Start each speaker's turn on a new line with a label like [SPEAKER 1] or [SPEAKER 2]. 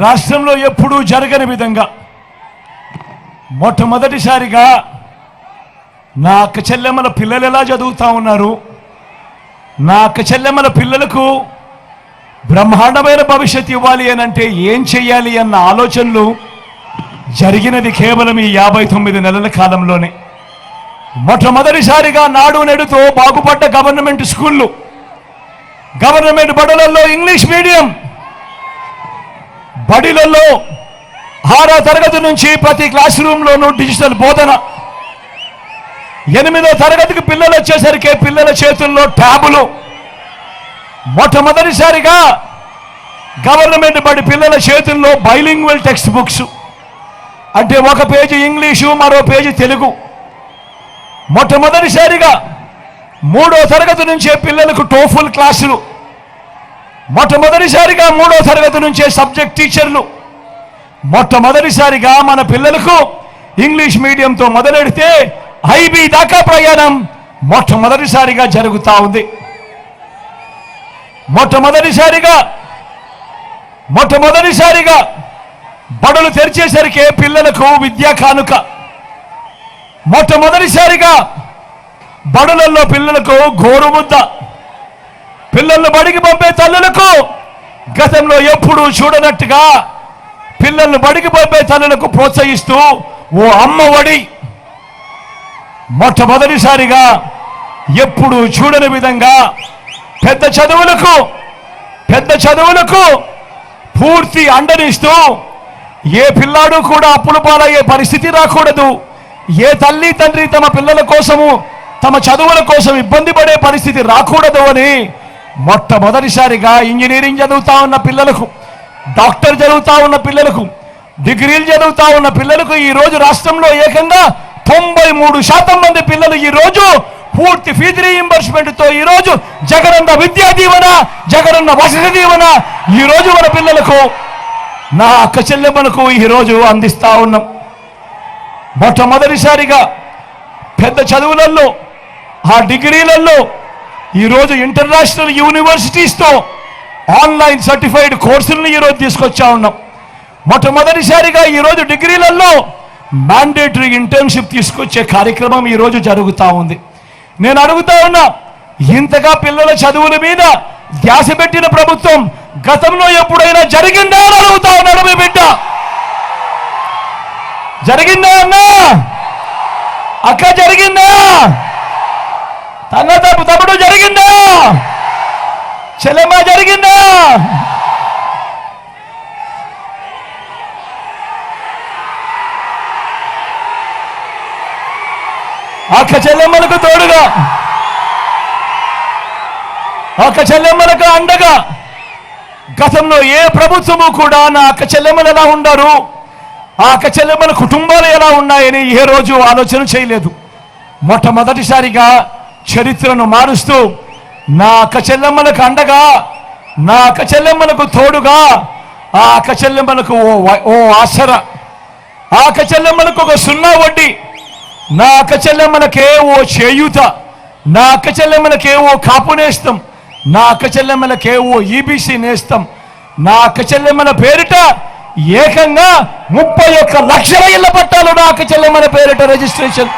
[SPEAKER 1] రాష్ట్రంలో ఎప్పుడూ జరగని విధంగా మొట్టమొదటిసారిగా నా అక్క చెల్లెమ్మల పిల్లలు ఎలా చదువుతా ఉన్నారు, నా అక్క చెల్లెమ్మల పిల్లలకు బ్రహ్మాండమైన భవిష్యత్తు ఇవ్వాలి అనంటే ఏం చెయ్యాలి అన్న ఆలోచనలు జరిగినది కేవలం ఈ 59 నెలల కాలంలోనే. మొట్టమొదటిసారిగా నాడు నేడుతో బాగుపడ్డ గవర్నమెంట్ స్కూళ్ళు, గవర్నమెంట్ బడులలో ఇంగ్లీష్ మీడియం, బడిలలో 6వ తరగతి నుంచి ప్రతి క్లాస్ రూమ్లోనూ డిజిటల్ బోధన, 8వ తరగతికి పిల్లలు వచ్చేసరికి పిల్లల చేతుల్లో ట్యాబులు, మొట్టమొదటిసారిగా గవర్నమెంట్ బడి పిల్లల చేతుల్లో బైలింగ్వల్ టెక్స్ట్ బుక్స్, అంటే ఒక పేజీ ఇంగ్లీషు మరో పేజీ తెలుగు. మొట్టమొదటిసారిగా 3వ తరగతి నుంచే పిల్లలకు టోఫుల్ క్లాసులు, మొట్టమొదటిసారిగా 3వ తరగతి నుంచే సబ్జెక్ట్ టీచర్లు, మొట్టమొదటిసారిగా మన పిల్లలకు ఇంగ్లీష్ మీడియంతో మొదలెడితే ఐబీ దాకా ప్రయాణం మొట్టమొదటిసారిగా జరుగుతూ ఉంది. మొట్టమొదటిసారిగా బడులు తెరిచేసరికి పిల్లలకు విద్యా కానుక, మొట్టమొదటిసారిగా బడులలో పిల్లలకు గోరుముద్ద, పిల్లలను బడికి పంపే తల్లులకు గతంలో ఎప్పుడూ చూడనట్టుగా పిల్లలను బడికి పంపే తల్లులకు ప్రోత్సహిస్తూ ఓ అమ్మ ఒడి, మొట్టమొదటిసారిగా ఎప్పుడూ చూడని విధంగా పెద్ద చదువులకు పూర్తి అండనిస్తూ ఏ పిల్లాడు కూడా అప్పుల పాలయ్యే పరిస్థితి రాకూడదు, ఏ తల్లి తండ్రి తమ పిల్లల కోసము తమ చదువుల కోసం ఇబ్బంది పడే పరిస్థితి రాకూడదు అని మొట్టమొదటిసారిగా ఇంజనీరింగ్ చదువుతా ఉన్న పిల్లలకు, డాక్టర్ చదువుతా ఉన్న పిల్లలకు, డిగ్రీలు చదువుతా ఉన్న పిల్లలకు ఈరోజు రాష్ట్రంలో ఏకంగా 93% మంది పిల్లలు ఈరోజు పూర్తి ఫీజు రీయింబర్స్మెంట్తో ఈరోజు జగనన్న విద్యా దీవెన, జగనన్న వసతి దీవెన ఈరోజు మన పిల్లలకు, నా అక్క చెల్లెమ్మలకు ఈరోజు అందిస్తా ఉన్నాం. మొట్టమొదటిసారిగా పెద్ద చదువులలో ఆ డిగ్రీలలో ఈరోజు ఇంటర్నేషనల్ యూనివర్సిటీస్తో ఆన్లైన్ సర్టిఫైడ్ కోర్సులను ఈరోజు తీసుకొచ్చా ఉన్నాం. మొట్టమొదటిసారిగా ఈరోజు డిగ్రీలలో మ్యాండేటరీ ఇంటర్న్షిప్ తీసుకొచ్చే కార్యక్రమం ఈరోజు జరుగుతూ ఉంది. నేను అడుగుతా ఉన్నా, ఇంతగా పిల్లల చదువుల మీద ధ్యాస పెట్టిన ప్రభుత్వం గతంలో ఎప్పుడైనా జరిగిందా అని అడుగుతా ఉన్నాడు. మీ బిడ్డ జరిగిందా అన్నా? అక్క జరిగిందా? తమ్ముడు జరిగిందా? చెల్లెమ్మ జరిగిందా? అక్క చెల్లెమ్మలకు తోడుగా, అక్క చెల్లెమ్మలకు అండగా గతంలో ఏ ప్రభుత్వము కూడా నా అక్క చెల్లెమ్మలు ఎలా ఉన్నారు, ఆ అక్క చెల్లెమ్మల కుటుంబాలు ఎలా ఉన్నాయని ఏ రోజు ఆలోచన చేయలేదు. మొట్టమొదటిసారిగా చరిత్రను మారుస్తూ నా అక్క చెల్లెమ్మలకు అండగా, నా అక్క చెల్లెమ్మలకు తోడుగా, ఆ అక్క చెల్లెమ్మలకు ఓ ఆసర, ఆ అక్క చెల్లెమ్మలకు ఒక 0 వడ్డీ, నా అక్క చెల్లెమ్మలకే ఓ చేయూత, నా అక్క చెల్లెమ్మలకే ఓ కాపు నేస్తం, నా అక్క చెల్లెమ్మలకే ఓ ఈబీసీ నేస్తం, నా అక్క చెల్లెమ్మల పేరిట ఏకంగా 31 లక్షల ఇళ్ల పట్టాలు నా అక్క చెల్లెమ్మల పేరిట రిజిస్ట్రేషన్